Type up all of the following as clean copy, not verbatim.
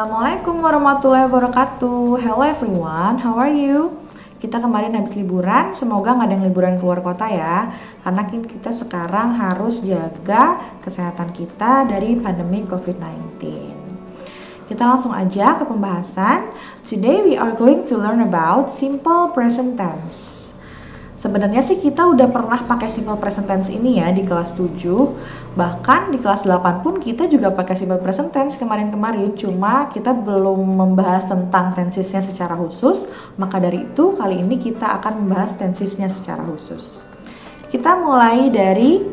Assalamualaikum warahmatullahi wabarakatuh. Hello everyone, how are you? Kita kemarin habis liburan, semoga nggak ada yang liburan keluar kota ya. Karena kita sekarang harus jaga kesehatan kita dari pandemi COVID-19. Kita langsung aja ke pembahasan. Today we are going to learn about simple present tense. Sebenarnya sih kita udah pernah pakai simple present tense ini ya di kelas 7. Bahkan di kelas 8 pun kita juga pakai simple present tense kemarin-kemarin. Cuma kita belum membahas tentang tensesnya secara khusus. Maka dari itu kali ini kita akan membahas tensesnya secara khusus. Kita mulai dari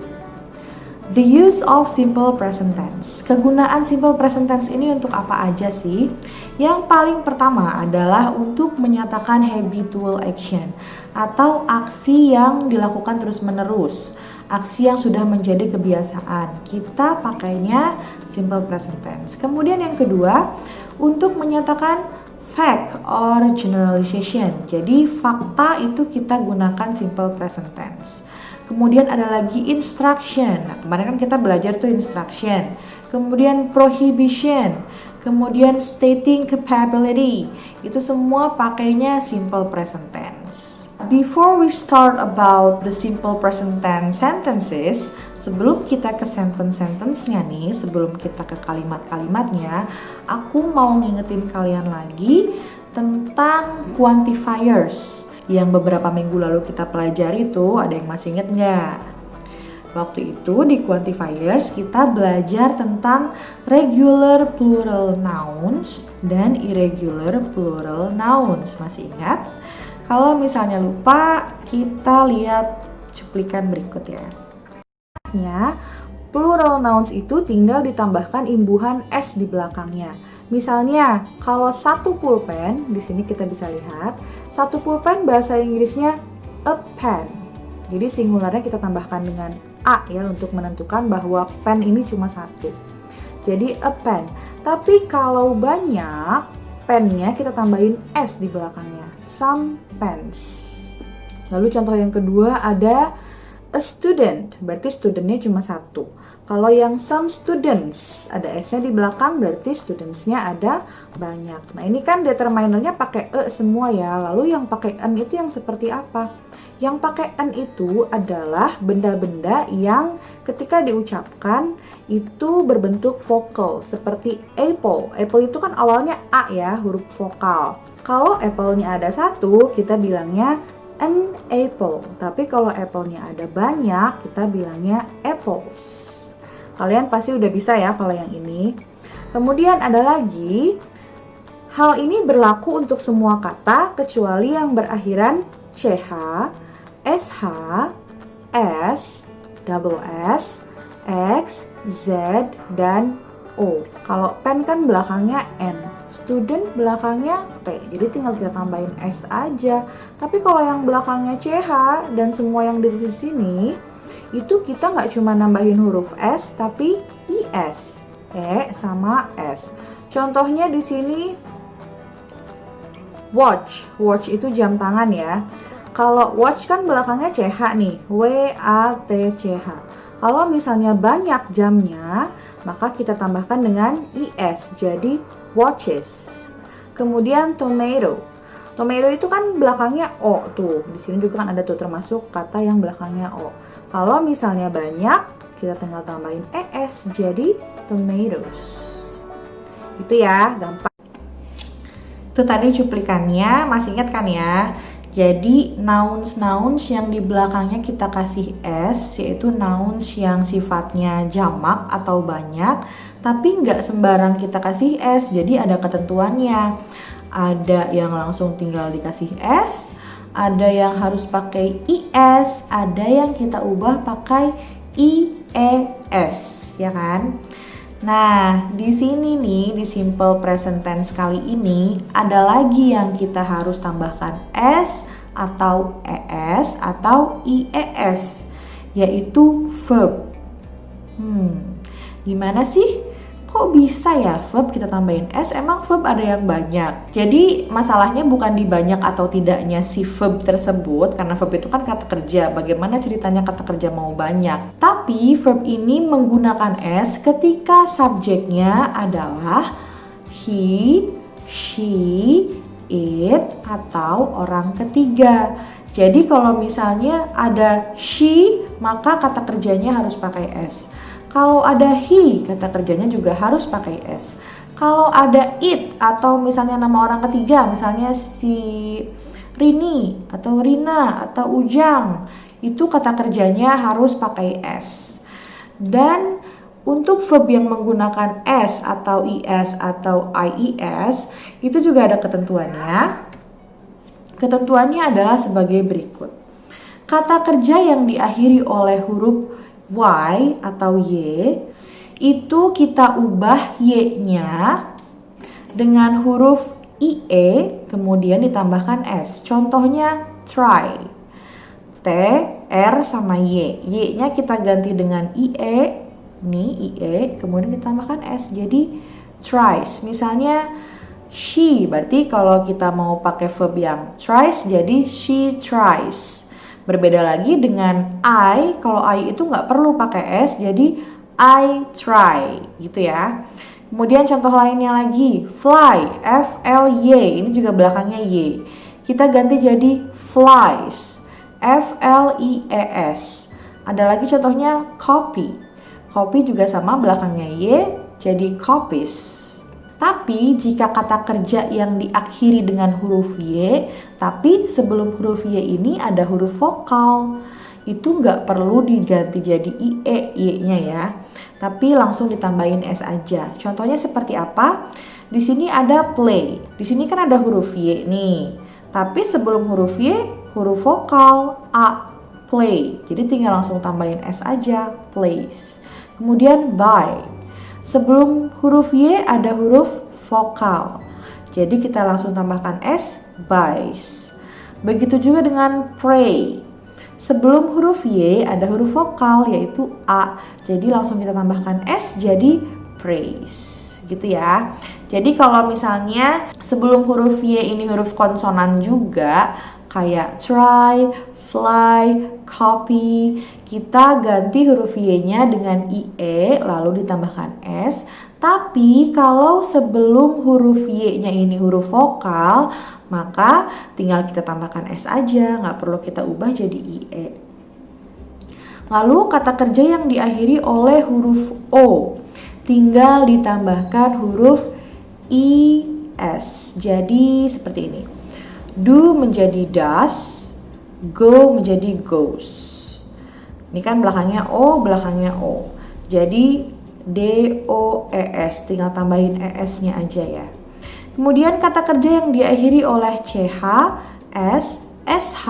the use of simple present tense. Kegunaan simple present tense ini untuk apa aja sih? Yang paling pertama adalah untuk menyatakan habitual action atau aksi yang dilakukan terus-menerus, aksi yang sudah menjadi kebiasaan. Kita pakainya simple present tense. Kemudian yang kedua, untuk menyatakan fact or generalization. Jadi fakta itu kita gunakan simple present tense. Kemudian ada lagi instruction. Nah, kemarin kan kita belajar tuh instruction. Kemudian prohibition. Kemudian stating capability. Itu semua pakainya simple present tense. Before we start about the simple present tense sentences, sebelum kita ke sentence-sentence-nya nih, sebelum kita ke kalimat-kalimatnya, aku mau ngingetin kalian lagi tentang quantifiers yang beberapa minggu lalu kita pelajari tuh. Ada yang masih inget nggak? Waktu itu di quantifiers kita belajar tentang regular plural nouns dan irregular plural nouns. Masih ingat? Kalau misalnya lupa, kita lihat cuplikan berikut ya. Plural nouns itu tinggal ditambahkan imbuhan s di belakangnya. Misalnya, kalau satu pulpen, di sini kita bisa lihat, satu pulpen bahasa Inggrisnya a pen. Jadi singularnya kita tambahkan dengan a ya untuk menentukan bahwa pen ini cuma satu. Jadi a pen. Tapi kalau banyak, pennya kita tambahin s di belakangnya. Some pens. Lalu contoh yang kedua ada a student, berarti studentnya cuma satu. Kalau yang some students, ada s-nya di belakang, berarti studentsnya ada banyak. Nah ini kan determinernya pakai e semua ya. Lalu yang pakai n itu yang seperti apa? Yang pakai n itu adalah benda-benda yang ketika diucapkan itu berbentuk vokal, seperti apple. Apple itu kan awalnya a ya, huruf vokal. Kalau apple-nya ada satu, kita bilangnya an apple. Tapi kalau apple-nya ada banyak, kita bilangnya apples. Kalian pasti udah bisa ya kalau yang ini. Kemudian ada lagi, hal ini berlaku untuk semua kata kecuali yang berakhiran ch, sh, s, double s, x, z, dan o. Kalau pen kan belakangnya n, student belakangnya p, jadi tinggal kita tambahin s aja. Tapi kalau yang belakangnya ch dan semua yang di sini, itu kita nggak cuma nambahin huruf s, tapi is, e sama s. Contohnya di sini watch, watch itu jam tangan ya. Kalau watch kan belakangnya ch nih, w a t c h. Kalau misalnya banyak jamnya, maka kita tambahkan dengan is, jadi watches. Kemudian tomato. Tomato itu kan belakangnya o tuh. Di sini juga kan ada tuh termasuk kata yang belakangnya o. Kalau misalnya banyak, kita tinggal tambahin es, jadi tomatoes. Itu ya, gampang. Itu tadi cuplikannya, masih ingat kan ya? Jadi nouns yang di belakangnya kita kasih s, yaitu nouns yang sifatnya jamak atau banyak, tapi nggak sembarang kita kasih s, jadi ada ketentuannya. Ada yang langsung tinggal dikasih s, ada yang harus pakai is, ada yang kita ubah pakai ies, ya kan? Nah, di sini nih di simple present tense kali ini ada lagi yang kita harus tambahkan s atau es atau ies, yaitu verb. Gimana sih? Kok bisa ya verb kita tambahin s? Emang verb ada yang banyak. Jadi masalahnya bukan di banyak atau tidaknya si verb tersebut, karena verb itu kan kata kerja. Bagaimana ceritanya kata kerja mau banyak? Tapi verb ini menggunakan s ketika subjeknya adalah he, she, it, atau orang ketiga. Jadi kalau misalnya ada she, maka kata kerjanya harus pakai s. Kalau ada he, kata kerjanya juga harus pakai s. Kalau ada it atau misalnya nama orang ketiga, misalnya si Rini atau Rina atau Ujang, itu kata kerjanya harus pakai s. Dan untuk verb yang menggunakan s atau is atau ies itu juga ada ketentuannya. Ketentuannya adalah sebagai berikut. Kata kerja yang diakhiri oleh huruf y atau y itu kita ubah y-nya dengan huruf ie kemudian ditambahkan s. Contohnya try. T, R sama Y. Y-nya kita ganti dengan IE, nih IE, kemudian ditambahkan S. Jadi tries. Misalnya she, berarti kalau kita mau pakai verb yang tries, jadi she tries. Berbeda lagi dengan I, kalau I itu nggak perlu pakai S, jadi I try, gitu ya. Kemudian contoh lainnya lagi, fly, F-L-Y, ini juga belakangnya Y. Kita ganti jadi flies. F-L-I-E-S. Ada lagi contohnya copy. Copy juga sama belakangnya Y jadi copies. Tapi jika kata kerja yang diakhiri dengan huruf Y, tapi sebelum huruf Y ini ada huruf vokal, itu nggak perlu diganti jadi IE, Y-nya ya. Tapi langsung ditambahin S aja. Contohnya seperti apa? Di sini ada play. Di sini kan ada huruf Y nih. Tapi sebelum huruf Y, huruf vokal A, play. Jadi tinggal langsung tambahin S aja, plays. Kemudian buy. Sebelum huruf Y ada huruf vokal. Jadi kita langsung tambahkan S, buys. Begitu juga dengan pray. Sebelum huruf Y ada huruf vokal yaitu A. Jadi langsung kita tambahkan S jadi praise. Gitu ya. Jadi kalau misalnya sebelum huruf Y ini huruf konsonan juga, kayak try, fly, copy, kita ganti huruf Y-nya dengan IE lalu ditambahkan S. Tapi kalau sebelum huruf Y-nya ini huruf vokal, maka tinggal kita tambahkan S aja, nggak perlu kita ubah jadi IE. Lalu kata kerja yang diakhiri oleh huruf O, tinggal ditambahkan huruf IS. Jadi seperti ini. Do menjadi does, go menjadi goes. Ini kan belakangnya O, belakangnya O. Jadi D-O-E-S, tinggal tambahin ES-nya aja ya. Kemudian kata kerja yang diakhiri oleh CH, S, SH,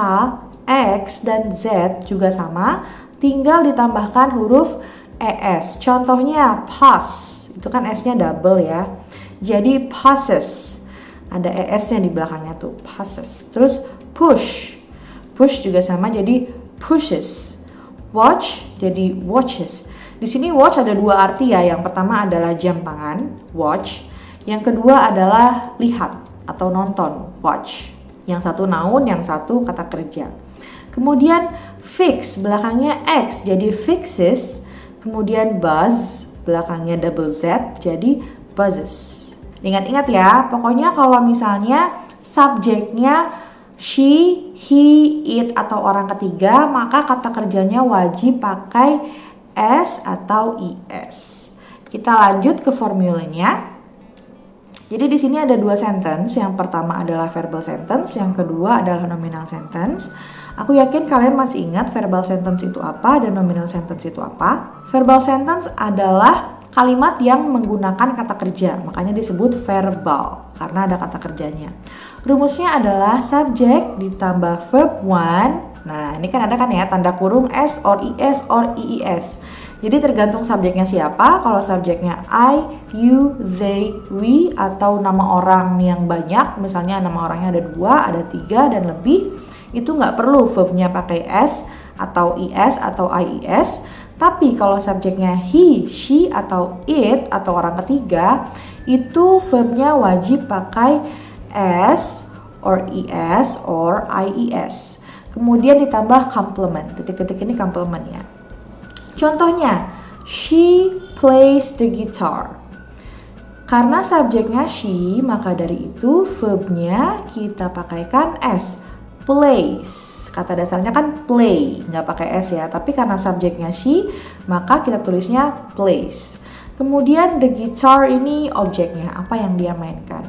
X, dan Z juga sama, tinggal ditambahkan huruf ES. Contohnya pass, itu kan S-nya double ya. Jadi passes. Ada ES-nya di belakangnya tuh, passes. Terus push. Push juga sama jadi pushes. Watch jadi watches. Di sini watch ada dua arti ya. Yang pertama adalah jam tangan, watch. Yang kedua adalah lihat atau nonton, watch. Yang satu noun, yang satu kata kerja. Kemudian fix, belakangnya X jadi fixes. Kemudian buzz, belakangnya double Z jadi buzzes. Ingat-ingat ya, pokoknya kalau misalnya subjeknya she, he, it, atau orang ketiga, maka kata kerjanya wajib pakai S atau IS. Kita lanjut ke formulanya. Jadi di sini ada dua sentence. Yang pertama adalah verbal sentence, yang kedua adalah nominal sentence. Aku yakin kalian masih ingat verbal sentence itu apa dan nominal sentence itu apa. Verbal sentence adalah kalimat yang menggunakan kata kerja, makanya disebut verbal karena ada kata kerjanya. Rumusnya adalah subjek ditambah verb one. Nah, ini kan ada kan ya tanda kurung S or IS or IIS. Jadi tergantung subjeknya siapa. Kalau subjeknya I, you, they, we, atau nama orang yang banyak, misalnya nama orangnya ada 2, ada 3 dan lebih, itu nggak perlu verbnya pakai S atau IS atau IIS. Tapi kalau subjeknya he, she, atau it, atau orang ketiga, itu verbnya wajib pakai S or IS or IES. Kemudian ditambah complement. Titik-titik ini complement ya. Contohnya, she plays the guitar. Karena subjeknya she, maka dari itu verbnya kita pakaikan s. Plays. Kata dasarnya kan play, nggak pakai s ya. Tapi karena subjeknya she, maka kita tulisnya plays. Kemudian the guitar ini objeknya, apa yang dia mainkan.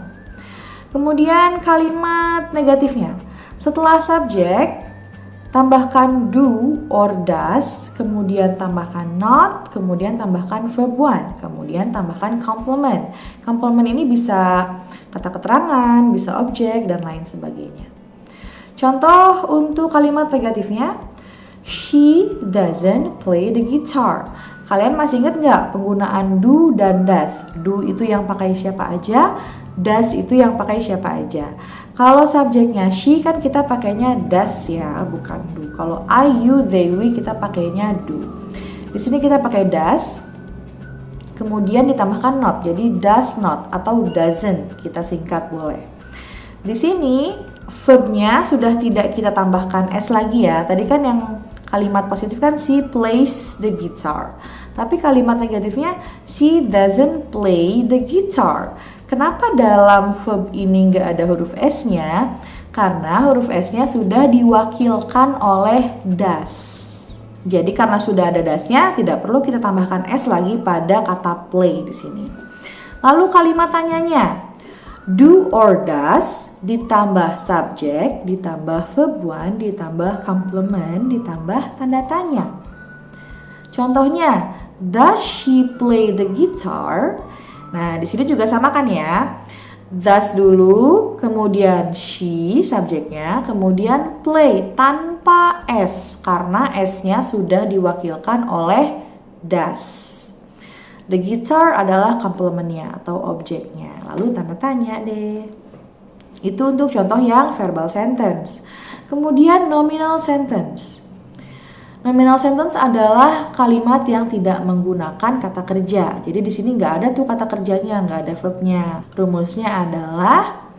Kemudian kalimat negatifnya. Setelah subjek, tambahkan do or does, kemudian tambahkan not, kemudian tambahkan verb one, kemudian tambahkan complement. Complement ini bisa kata keterangan, bisa objek, dan lain sebagainya. Contoh untuk kalimat negatifnya, she doesn't play the guitar. Kalian masih ingat nggak penggunaan do dan does? Do itu yang pakai siapa aja, does itu yang pakai siapa aja. Kalau subjeknya she kan kita pakainya does ya, bukan do. Kalau I, you, they, we kita pakainya do. Di sini kita pakai does, kemudian ditambahkan not, jadi does not atau doesn't kita singkat boleh. Di sini verbnya sudah tidak kita tambahkan s lagi ya. Tadi kan yang kalimat positif kan she plays the guitar. Tapi kalimat negatifnya she doesn't play the guitar. Kenapa dalam verb ini nggak ada huruf S-nya? Karena huruf S-nya sudah diwakilkan oleh does. Jadi karena sudah ada does-nya, tidak perlu kita tambahkan S lagi pada kata play di sini. Lalu kalimat tanyanya, do or does ditambah subjek, ditambah verb one, ditambah complement, ditambah tanda tanya. Contohnya, does she play the guitar? Nah, di sini juga sama kan ya. Does dulu, kemudian she subjeknya, kemudian play tanpa s karena s-nya sudah diwakilkan oleh does. The guitar adalah complementnya atau objeknya. Lalu tanda tanya deh. Itu untuk contoh yang verbal sentence. Kemudian nominal sentence. Nominal sentence adalah kalimat yang tidak menggunakan kata kerja. Jadi di sini nggak ada tuh kata kerjanya, nggak ada verbnya. Rumusnya adalah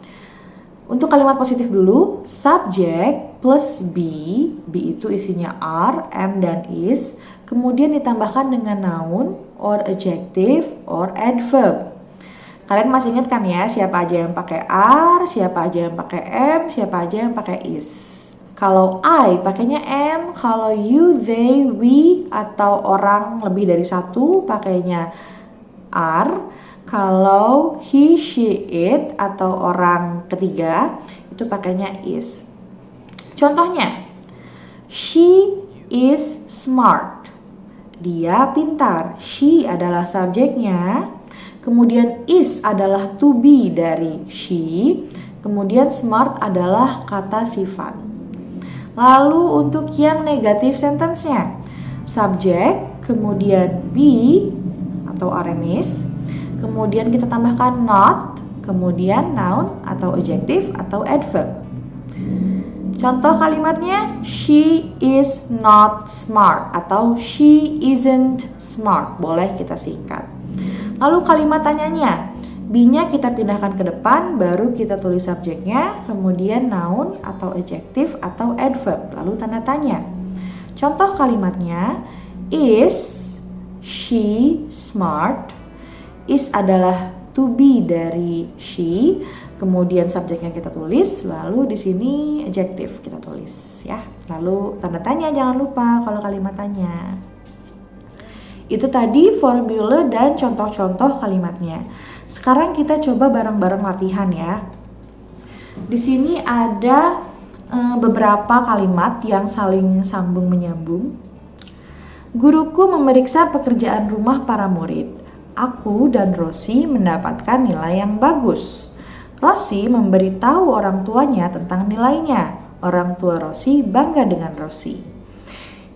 untuk kalimat positif dulu, subject plus be itu isinya are, am, dan is. Kemudian ditambahkan dengan noun or adjective or adverb. Kalian masih ingat kan ya siapa aja yang pakai are, siapa aja yang pakai am, siapa aja yang pakai is. Kalau I pakainya am, kalau you, they, we, atau orang lebih dari satu pakainya are. Kalau he, she, it, atau orang ketiga itu pakainya is. Contohnya, she is smart. Dia pintar. She adalah subjeknya. Kemudian is adalah to be dari she. Kemudian smart adalah kata sifat. Lalu untuk yang negatif sentence-nya, subjek, kemudian be atau RMS, kemudian kita tambahkan not, kemudian noun atau adjective atau adverb. Contoh kalimatnya, she is not smart atau she isn't smart, boleh kita singkat. Lalu kalimat tanyanya, be-nya kita pindahkan ke depan, baru kita tulis subjeknya, kemudian noun atau adjective atau adverb, lalu tanda tanya. Contoh kalimatnya, is she smart? Is adalah to be dari she, kemudian subjeknya kita tulis, lalu di sini adjective kita tulis ya. Lalu tanda tanya jangan lupa kalau kalimat tanya. Itu tadi formula dan contoh-contoh kalimatnya. Sekarang kita coba bareng-bareng latihan ya. Di sini ada beberapa kalimat yang saling sambung menyambung. Guruku memeriksa pekerjaan rumah para murid. Aku dan Rosi mendapatkan nilai yang bagus. Rosi memberitahu orang tuanya tentang nilainya. Orang tua Rosi bangga dengan Rosi.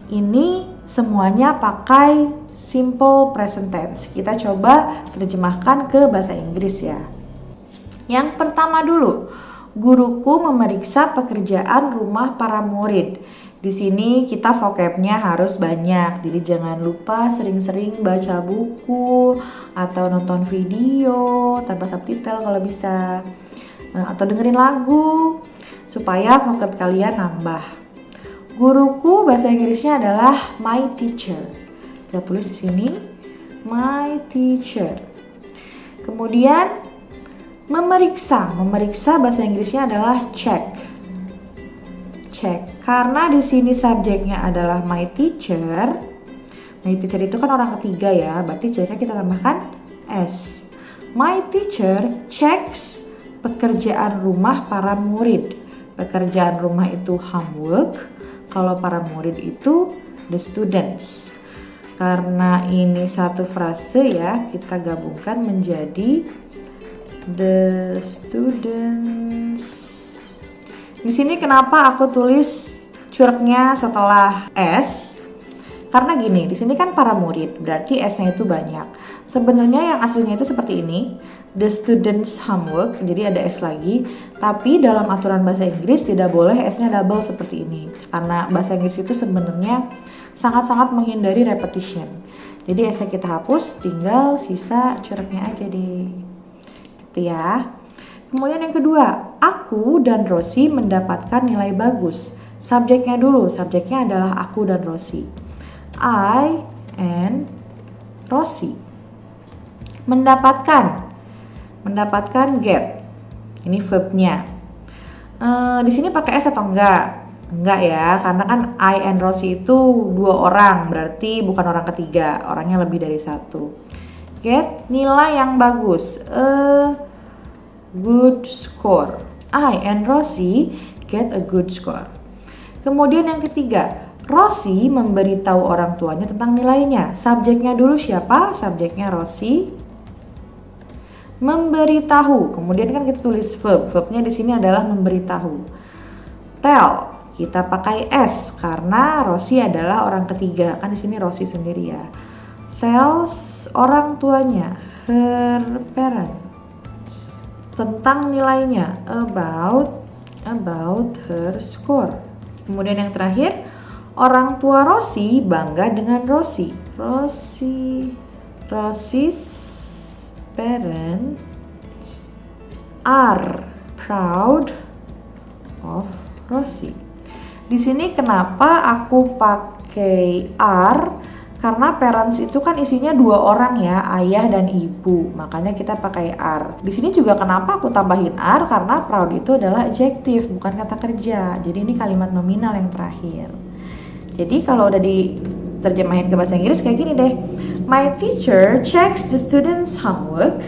Ini semuanya pakai simple present tense. Kita coba terjemahkan ke bahasa Inggris ya. Yang pertama dulu, guruku memeriksa pekerjaan rumah para murid. Di sini kita vocabnya harus banyak. Jadi jangan lupa sering-sering baca buku atau nonton video tanpa subtitle kalau bisa. Atau dengerin lagu supaya vocab kalian nambah. Guruku bahasa Inggrisnya adalah my teacher. Kita tulis di sini my teacher. Kemudian memeriksa. Memeriksa bahasa Inggrisnya adalah check. Check. Karena di sini subjeknya adalah my teacher. My teacher itu kan orang ketiga ya, berarti checknya kita tambahkan S. My teacher checks pekerjaan rumah para murid. Pekerjaan rumah itu homework, kalau para murid itu the students. Karena ini satu frase ya, kita gabungkan menjadi the students. Di sini kenapa aku tulis curugnya setelah S? Karena gini, di sini kan para murid, berarti S-nya itu banyak. Sebenarnya yang aslinya itu seperti ini, the students homework, jadi ada S lagi. Tapi dalam aturan bahasa Inggris tidak boleh S-nya double seperti ini. Karena bahasa Inggris itu sebenarnya sangat-sangat menghindari repetition. Jadi S-nya kita hapus, tinggal sisa curugnya aja deh. Gitu ya. Kemudian yang kedua, aku dan Rosi mendapatkan nilai bagus. Subjeknya dulu, subjeknya adalah aku dan Rosi. I and Rosi. Mendapatkan get. Ini verbnya. Di sini pakai S atau enggak? Enggak ya, karena kan I and Rosi itu 2 orang, berarti bukan orang ketiga, orangnya lebih dari 1. Get nilai yang bagus. Good score. I and Rosi get a good score. Kemudian yang ketiga, Rosi memberitahu orang tuanya tentang nilainya. Subjeknya dulu siapa? Subjeknya Rosi. Memberitahu. Kemudian kan kita tulis verb. Verbnya di sini adalah memberitahu. Tell. Kita pakai S karena Rosi adalah orang ketiga. Kan di sini Rosi sendiri ya. Tells orang tuanya, her parents, tentang nilainya, about her score. Kemudian yang terakhir, orang tua Rosi bangga dengan Rosi. Rosi's parents are proud of Rosi. Di sini kenapa aku pakai are? Karena parents itu kan isinya 2 orang ya, ayah dan ibu. Makanya kita pakai are. Di sini juga kenapa aku tambahin are? Karena proud itu adalah adjective, bukan kata kerja. Jadi ini kalimat nominal yang terakhir. Jadi kalau udah diterjemahin ke bahasa Inggris kayak gini deh. My teacher checks the students' homework.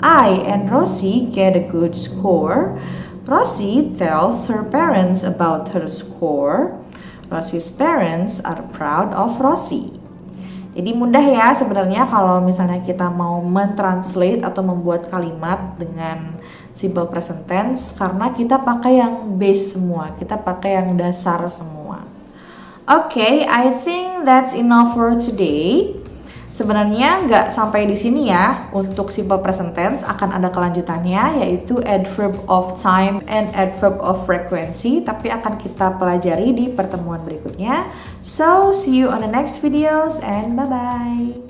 I and Rosi get a good score. Rosi tells her parents about her score. Rosi's parents are proud of Rosi. Jadi mudah ya sebenarnya kalau misalnya kita mau mentranslate atau membuat kalimat dengan simple present tense, karena kita pakai yang base semua, kita pakai yang dasar semua. Okay, I think that's enough for today. Sebenarnya nggak sampai di sini ya. Untuk simple present tense akan ada kelanjutannya, yaitu adverb of time and adverb of frequency, tapi akan kita pelajari di pertemuan berikutnya. So, see you on the next videos and bye-bye.